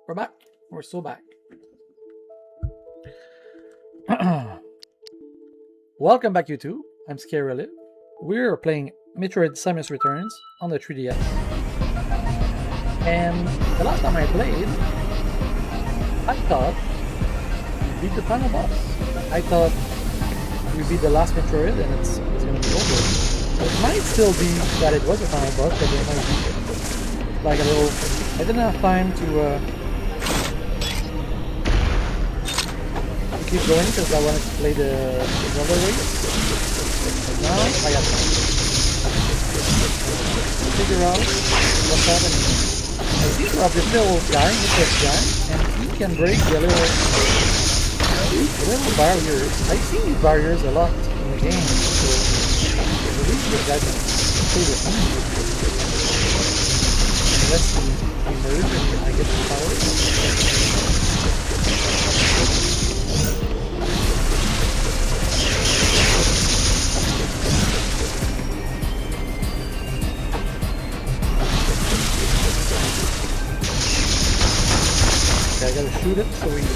We're back. We're so back. Welcome back, YouTube. I'm Scaryolive. We're playing Metroid Samus Returns on the 3DS. And the last time I played, I thought we beat the final boss. I thought we beat the last Metroid and it's going to be over. It might still be that it was a final boss, but there might be like a little... I didn't have time to keep going because I wanted to play the other race. But now I got time. Figure out what's happening. I see Rob this little guy, this guy, and he can break the little barriers. I see these barriers a lot in the game, so I believe this guy can play with me. Unless he merges and I get the power. I gotta shoot it so we can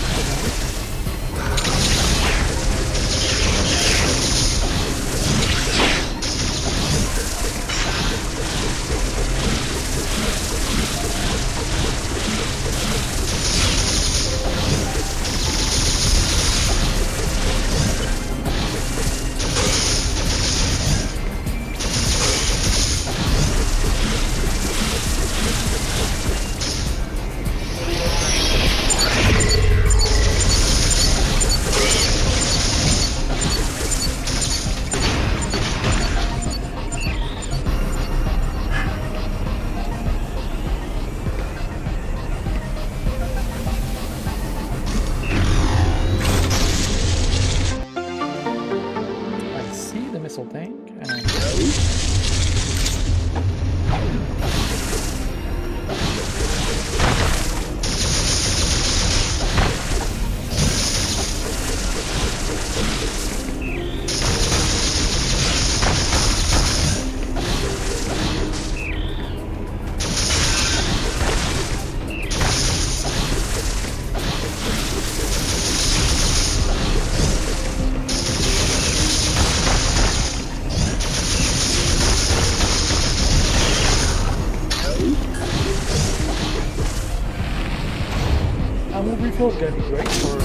tank and reflow is going to be great for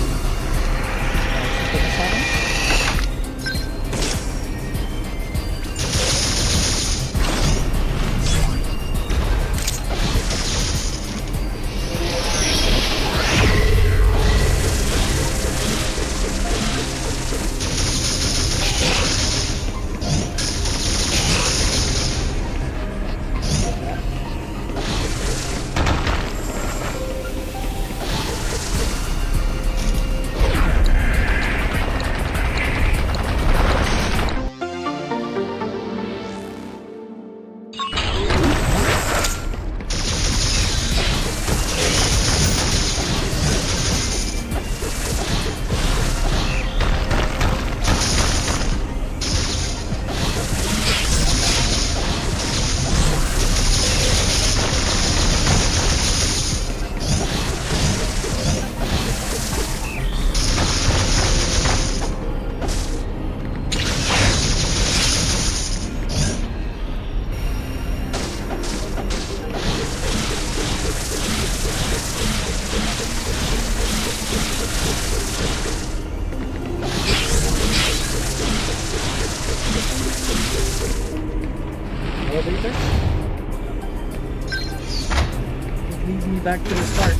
back to the start.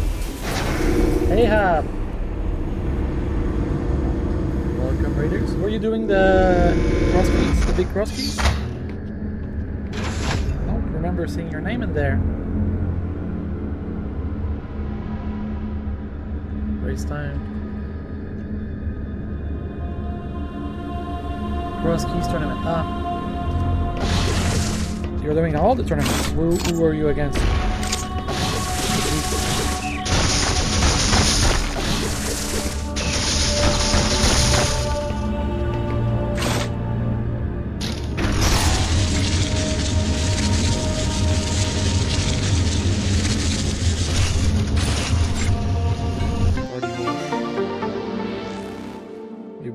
Hey Hab! Welcome Raiders. Were you doing the cross keys? The big cross keys? I don't remember seeing your name in there. Race time. Cross keys tournament. Ah. You're doing all the tournaments. Who were you against?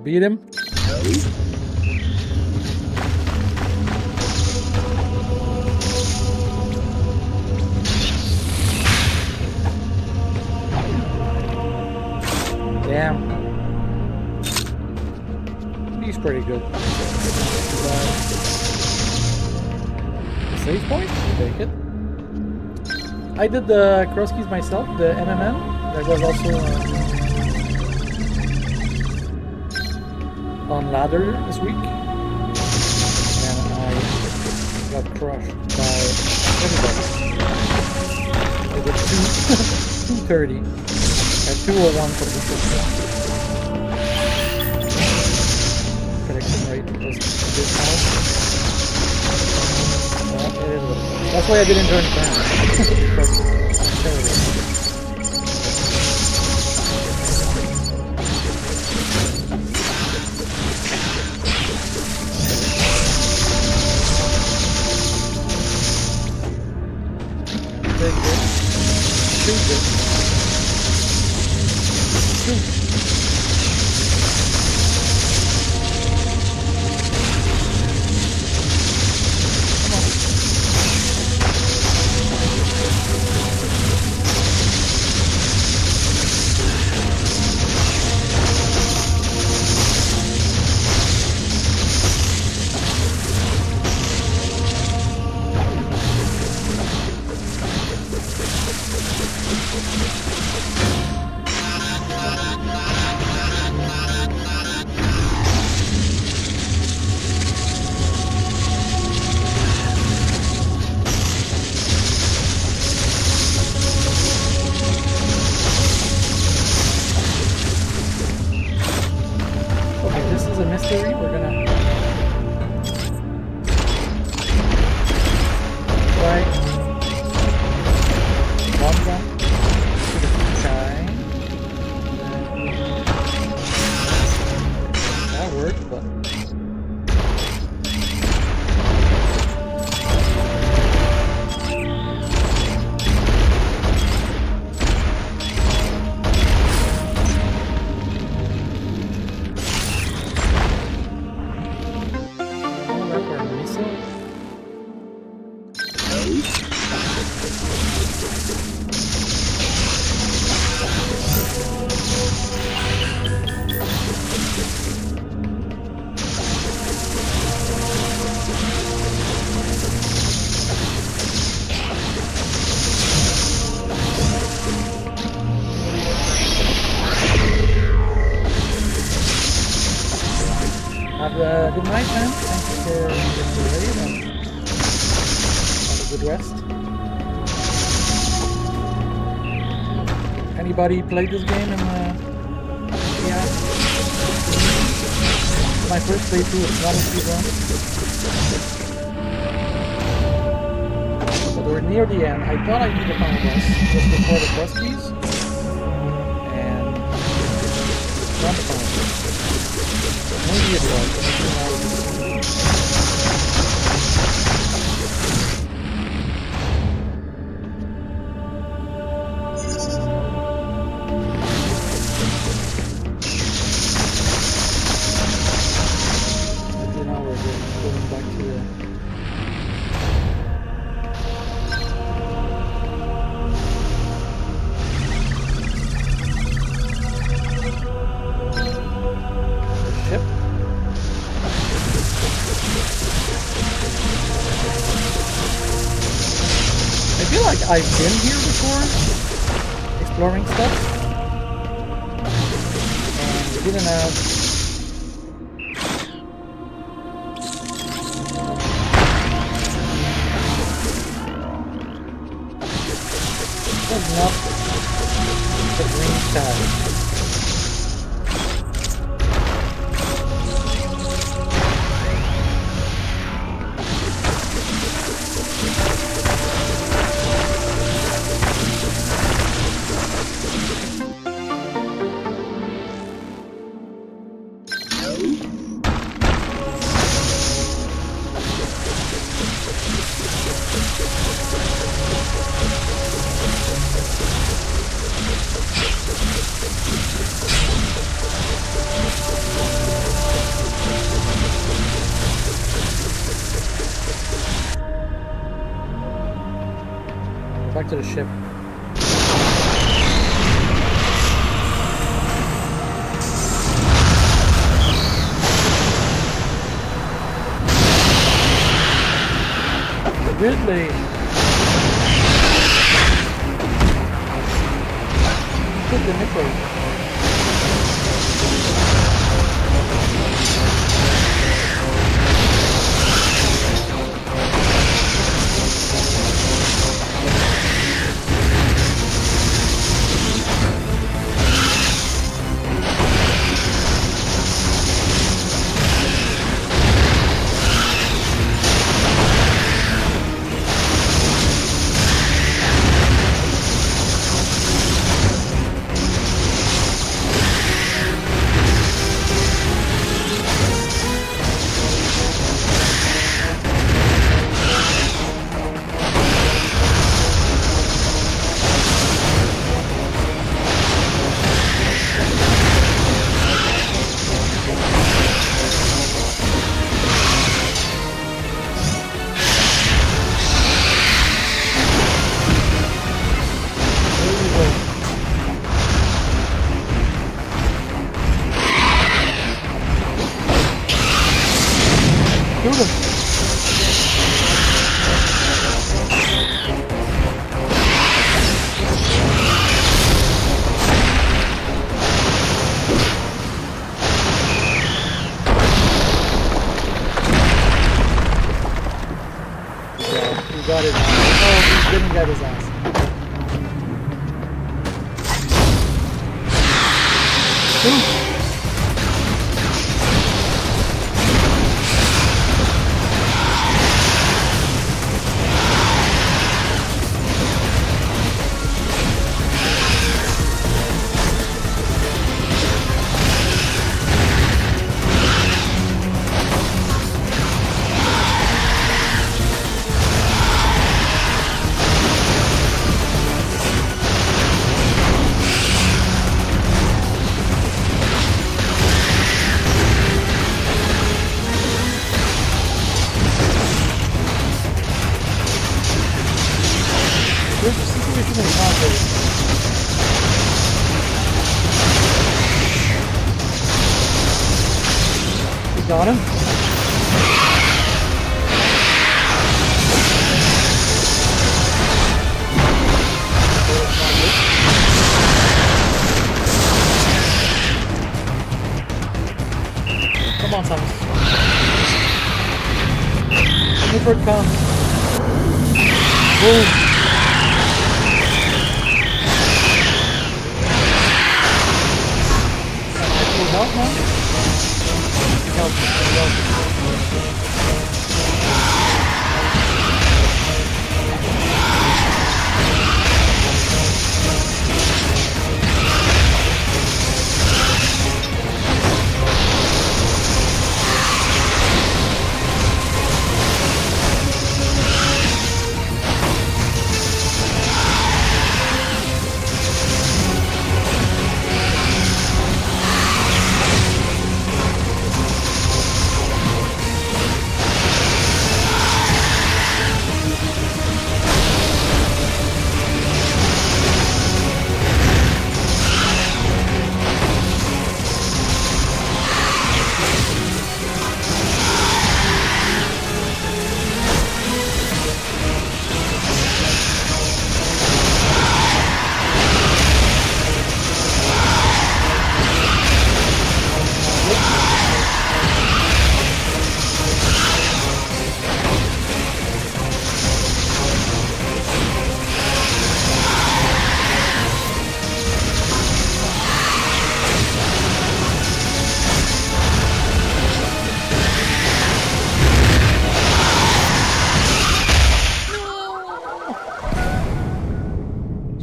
beat him. Damn. He's pretty good. Save point? Take it. I did the cross keys myself, the MMM. That was also on ladder this week. And I got crushed by everybody. I did 230. At 201 for the prediction rate was a bit high. Well, it is what it is. That's why I didn't join the band. Because it's terrible. Take this. Shoot this. Good night, man. Thank you for the raid and have a good rest. Anybody played this game in yeah. My first playthrough is not a speedrun. But we're near the end. I thought I needed a final boss just before the cross keys. And not the final boss. Maybe it was. Now we're going back to the ship. I feel like I've been here before, exploring stuff, and we didn't have not the green tag. back to the ship. Ridley! Put the Metroid. Got his ass. Oh, he didn't get his ass. Ooh. Got him. Come on, Samus. Metroid comes. Boom. Help, man.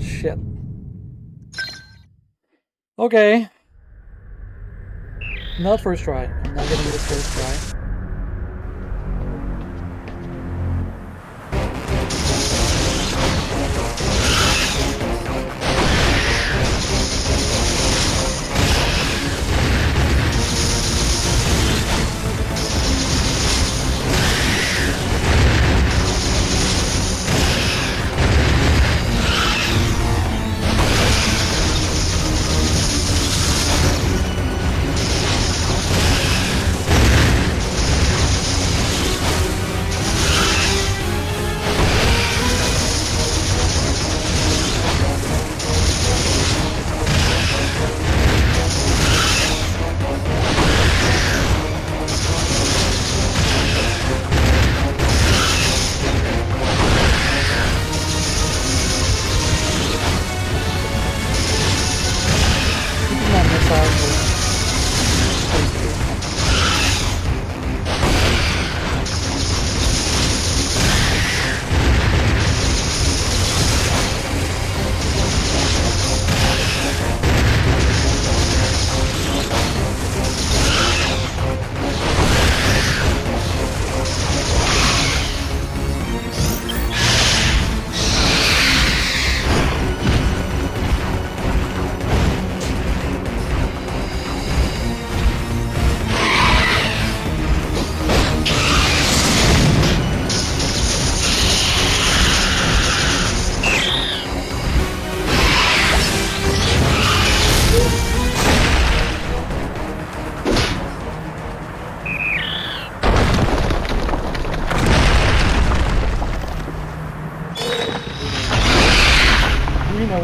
Shit. Okay. Not first try. I'm not getting this first try.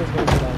always gotta get out.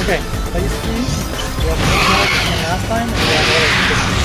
Okay, basically, we have more than last time, and we have more.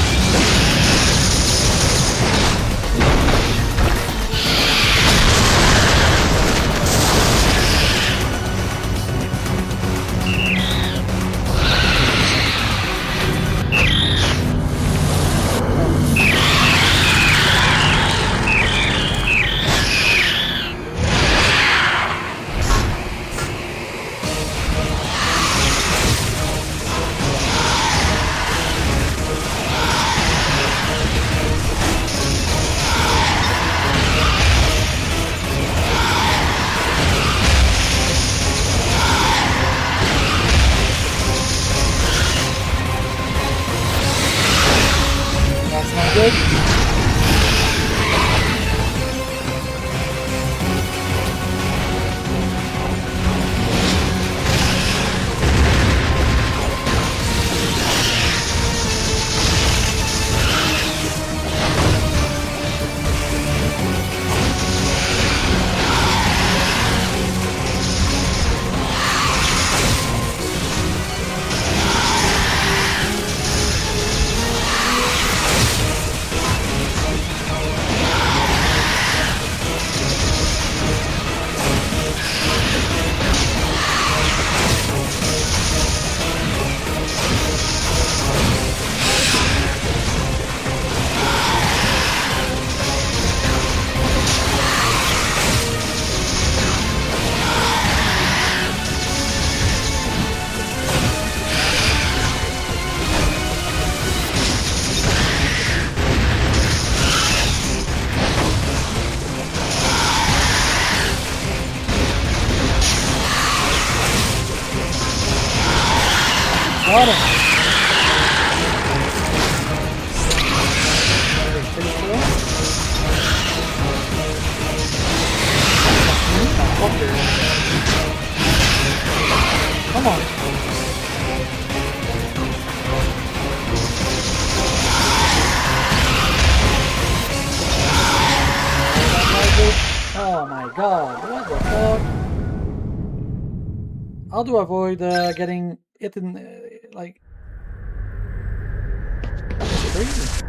That's not good. Got him. Pretty cool. Come on. Oh my god, what the fuck? How do I avoid getting it in, like... That's crazy.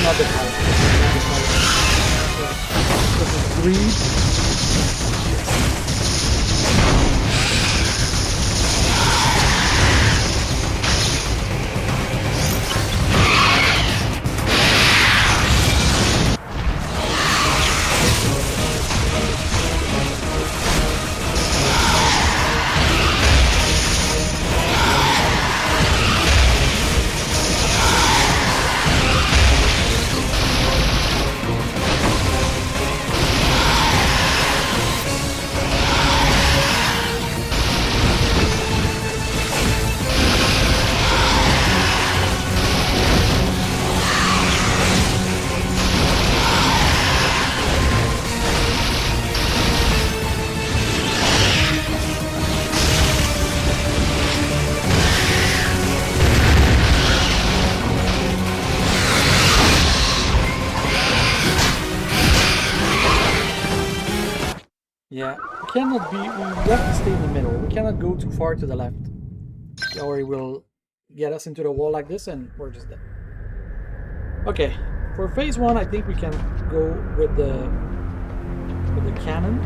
not the type. This is greed. Yeah, we cannot be. We have to stay in the middle. We cannot go too far to the left, or it will get us into the wall like this, and we're just dead. Okay, for phase one, I think we can go with the cannon.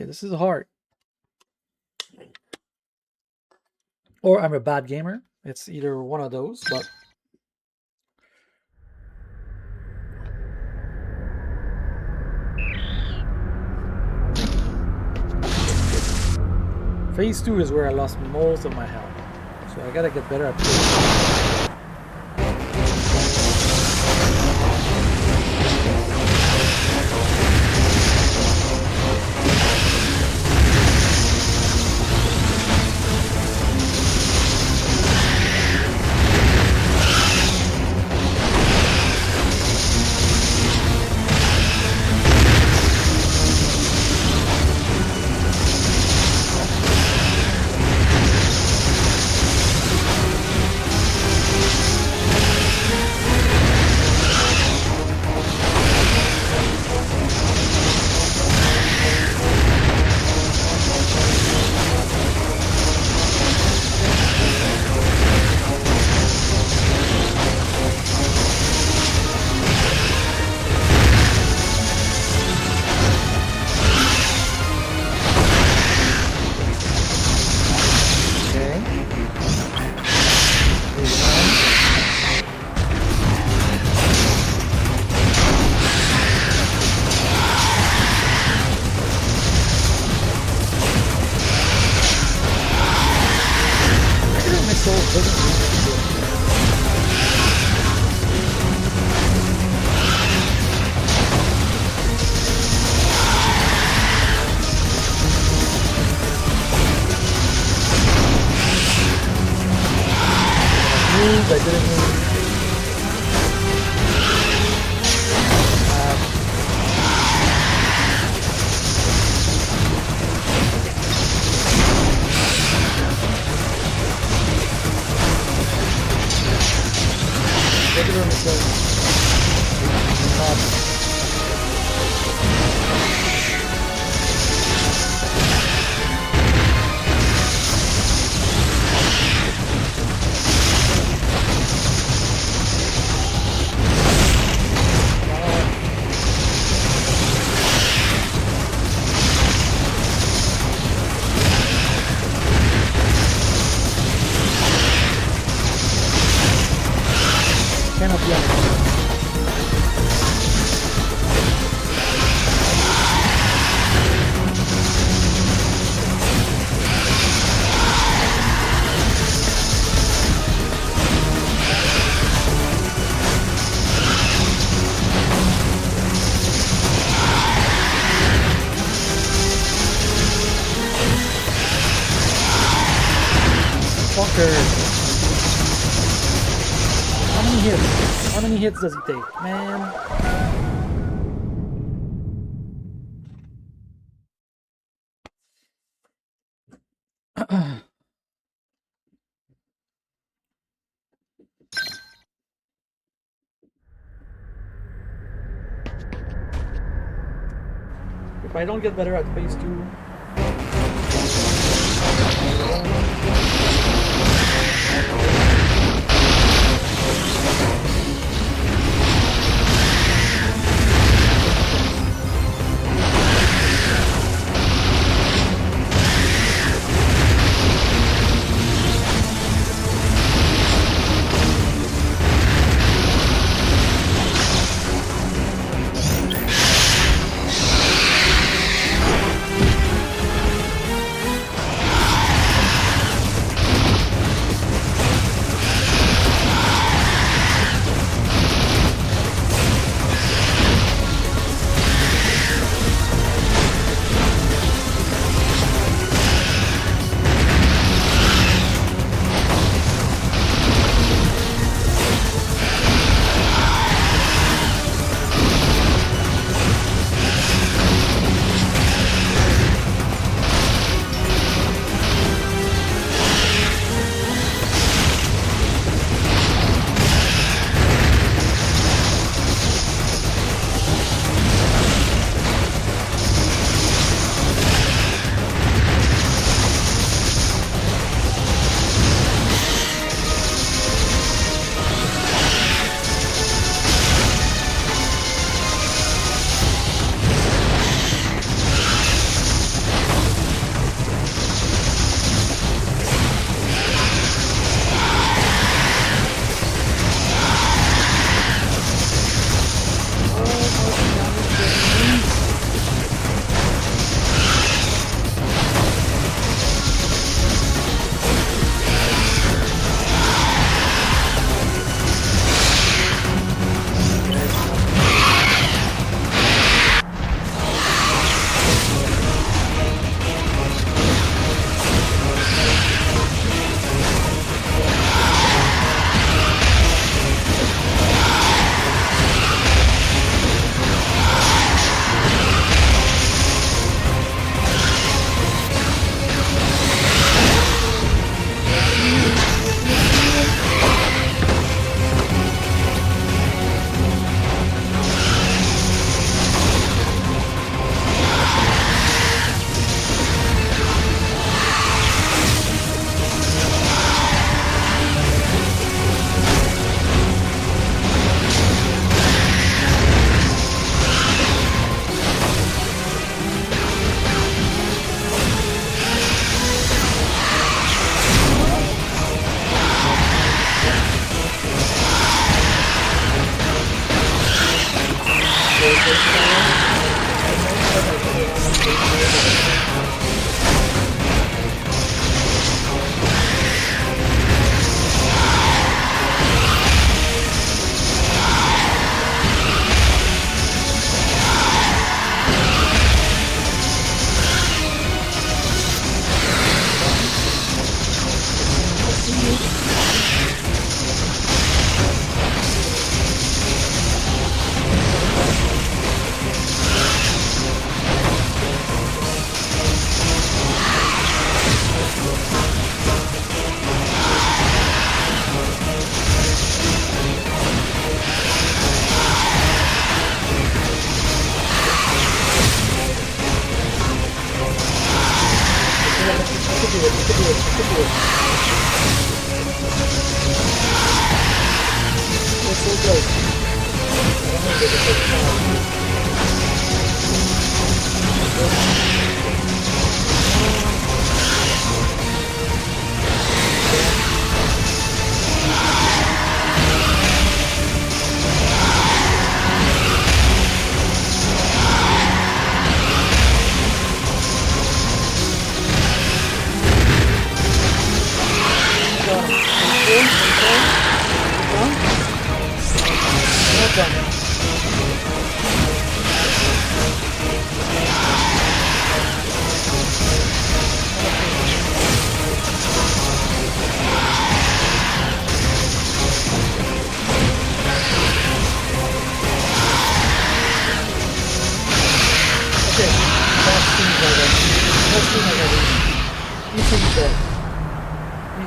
Okay, this is hard. Or I'm a bad gamer. It's either one of those, but phase 2 is where I lost most of my health. So I gotta get better at phase 2. I didn't move. Regular missile. Not. Cannot be on it. Fucker. How many hits does he take, man? If I don't get better at phase 2,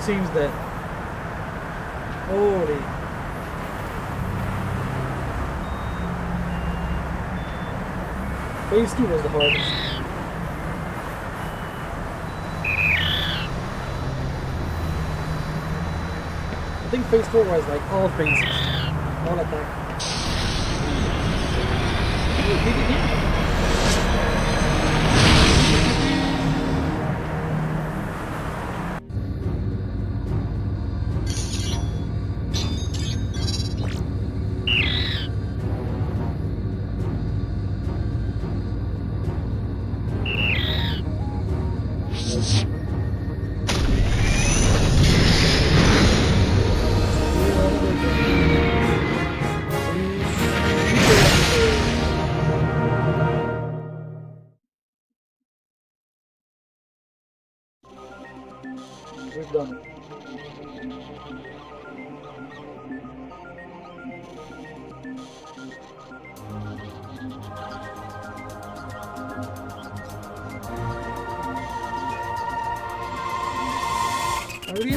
Seems dead. Holy. Phase 2 was the hardest. I think phase 4 was like all phases. All attack. We've done it.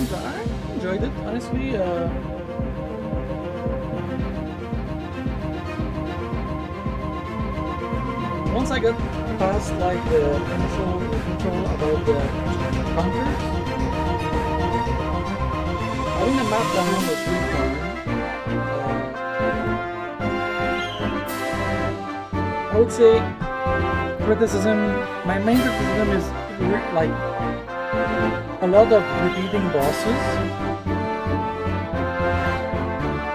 I enjoyed it, honestly. Once I got past like the initial control about the counters, I think the map down was really fun. I would say my main criticism is like a lot of repeating bosses.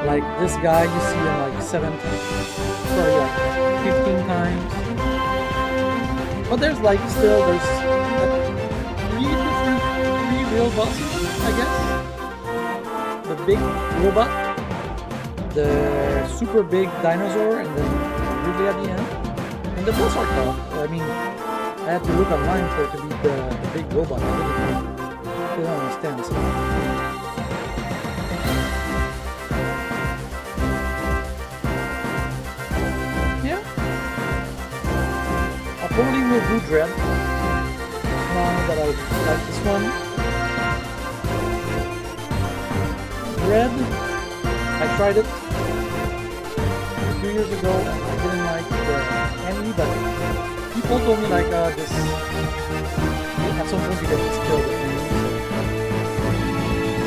Like this guy you see him like 15 times. But there's like there's three real bosses, I guess. The big robot, the super big dinosaur, and then Ridley at the end. And the boss are tough. I mean, I had to look online for it to beat the big robot. I didn't understand. So. Yeah. I probably will do Dread now that I like this one. Dread, I tried it a few years ago and I didn't like the enemy, but people told me like this at some point you get this kill the enemy.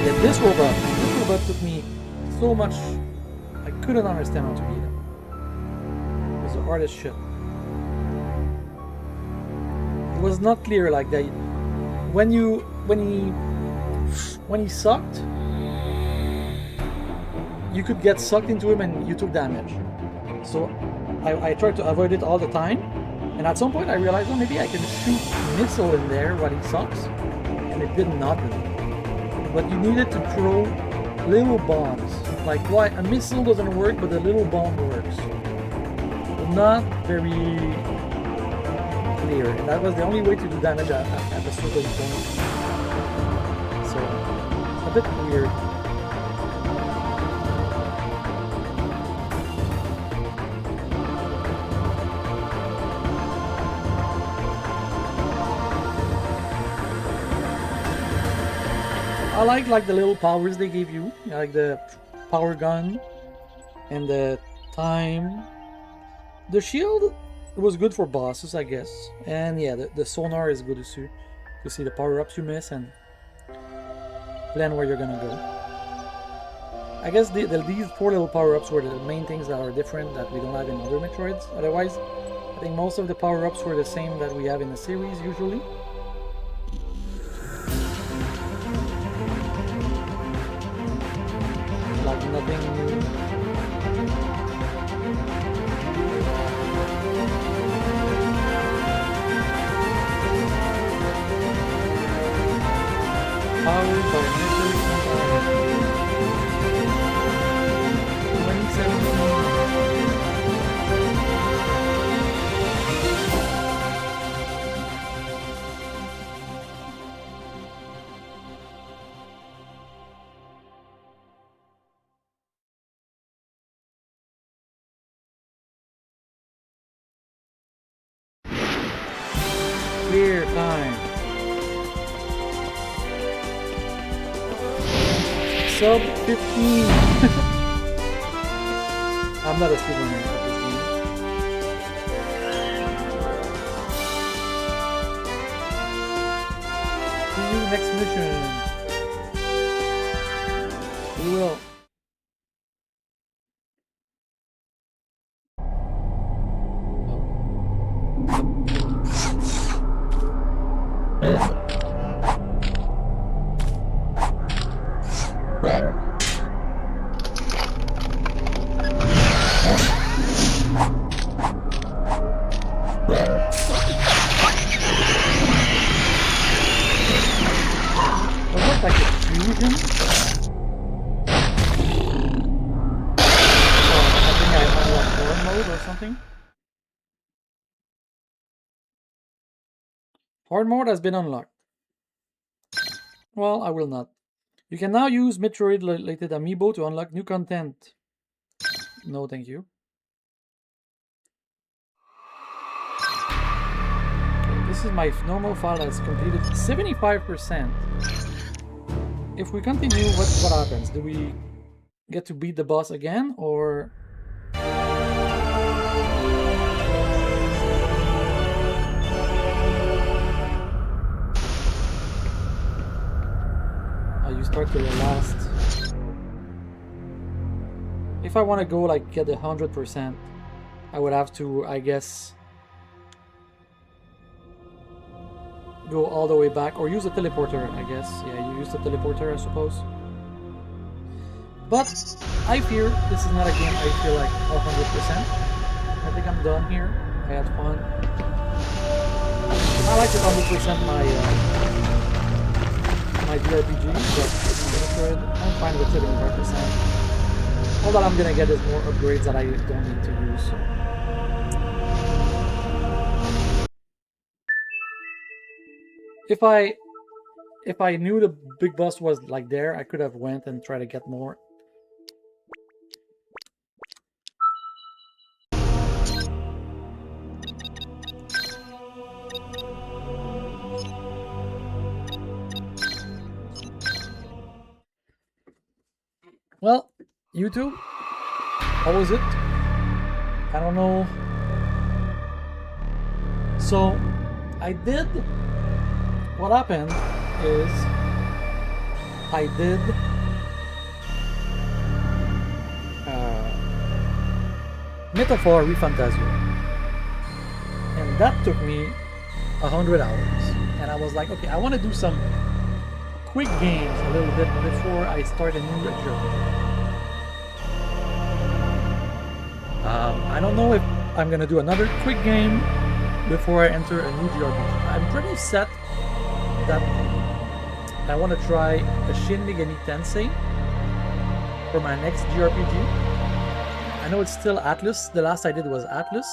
Yeah, this robot took me so much, I couldn't understand how to beat him. It was the hardest shit. It was not clear like that. When he sucked, you could get sucked into him and you took damage. So I tried to avoid it all the time, and at some point I realized, oh, maybe I can shoot missile in there while he sucks, and it did nothing. But you needed to throw little bombs. Like, why a missile doesn't work, but the little bomb works. Not very clear, and that was the only way to do damage at a certain point. So it's a bit weird. I like the little powers they gave you, like the power gun and the time. The shield was good for bosses, I guess, and yeah, the sonar is good to see the power-ups you miss and plan where you're gonna go. I guess these 4 little power-ups were the main things that are different that we don't have in other Metroids. Otherwise, I think most of the power-ups were the same that we have in the series usually. Like nothing new. Powered by Metroid 2017. Clear time. Sub 15. I'm not a speedrunner at this game. See you next mission. We will. Hard mode has been unlocked. Well, I will not. You can now use Metroid-related amiibo to unlock new content. No, thank you. Okay, this is my normal file that's completed 75%. If we continue, what happens? Do we get to beat the boss again, or... you start to the last. If I want to go like get 100%, I would have to, I guess, go all the way back or use a teleporter, I guess. Yeah, you use the teleporter, I suppose. But I fear this is not a game I feel like 100%. I think I'm done here. I had fun. I like to 100% my JRPG, but I'm fine with 75%. All that I'm gonna get is more upgrades that I don't need to use. So. If I knew the big boss was like there, I could have went and tried to get more. Well, YouTube, how was it? I don't know. So, I did... What happened is... I did... Metaphor Refantasio. And that took me 100 hours. And I was like, okay, I want to do some quick games a little bit before I start a new journey. I don't know if I'm gonna do another quick game before I enter a new JRPG. I'm pretty set that I want to try a Shin Megami Tensei for my next JRPG. I know it's still Atlus. The last I did was Atlus.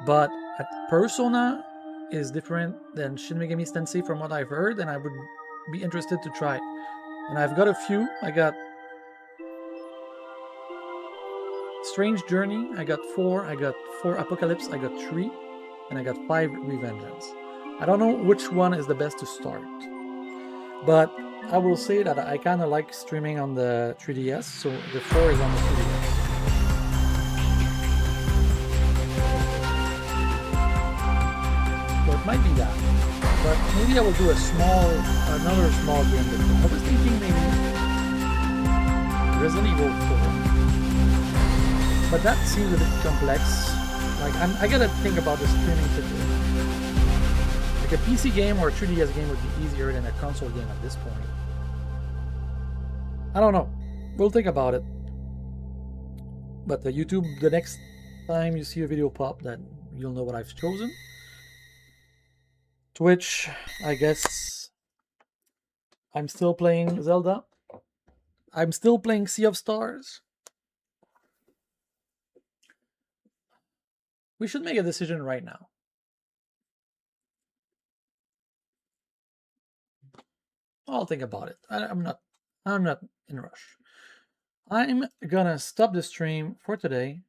But Persona is different than Shin Megami Tensei from what I've heard, and I would be interested to try. And I've got a few. I got Strange Journey, I got 4. I got 4 Apocalypse, I got 3. And I got 5 Revengeance. I don't know which one is the best to start. But I will say that I kind of like streaming on the 3DS, so the 4 is on the 3DS. So it might be that. But maybe I will do another small game. I was thinking maybe Resident Evil 4. But that seems a bit complex. Like I gotta think about the streaming situation. Like a PC game or a 3DS game would be easier than a console game at this point. I don't know. We'll think about it. But YouTube, the next time you see a video pop, then you'll know what I've chosen. Twitch, I guess I'm still playing Zelda. I'm still playing Sea of Stars. We should make a decision right now. I'll think about it. I'm not in a rush. I'm gonna stop the stream for today.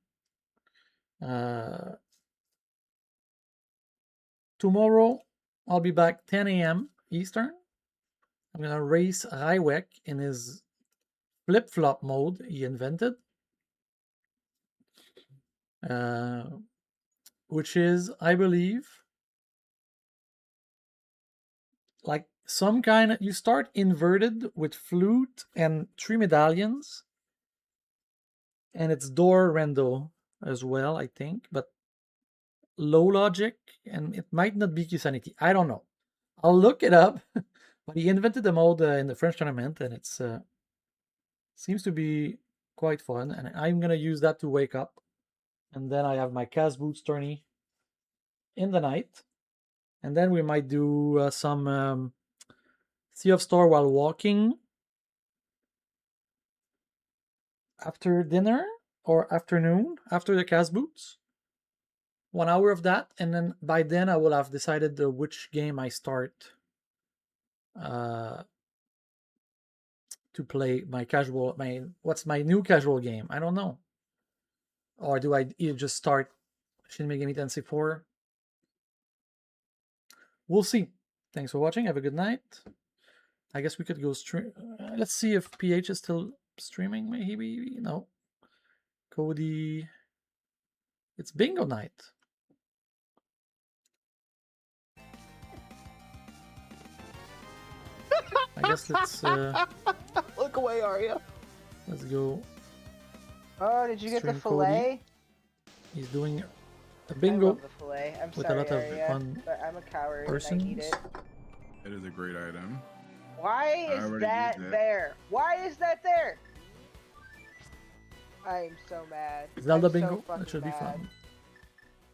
Tomorrow I'll be back 10 a.m. Eastern. I'm gonna race Raiwek in his flip-flop mode he invented. Which is, I believe, like some kind of, you start inverted with flute and 3 medallions, and it's door rendo as well, I think, but low logic, and it might not be Kusanity. I don't know. I'll look it up. But he invented the mode in the French tournament, and it's seems to be quite fun, and I'm gonna use that to wake up. And then I have my Cas Boots tourney in the night, and then we might do some Sea of Star while walking after dinner or afternoon after the Cas Boots. 1 hour of that, and then by then I will have decided which game I start to play what's my new casual game. I don't know. Or do I just start Shin Megami Tensei 4? We'll see. Thanks for watching. Have a good night. I guess we could go stream. Let's see if PH is still streaming. Maybe. No. Cody. It's bingo night. I guess let's look away, Arya. Let's go. Oh, did you get the fillet? Cody. He's doing a bingo. I love the fillet. I'm with sorry, a lot of Arya, fun but I'm a coward persons. and I eat it. It is a great item. Why is that there? Why is that there? I'm so mad. Zelda I'm bingo. So that should be fun.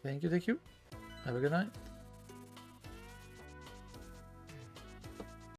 Thank you. Have a good night.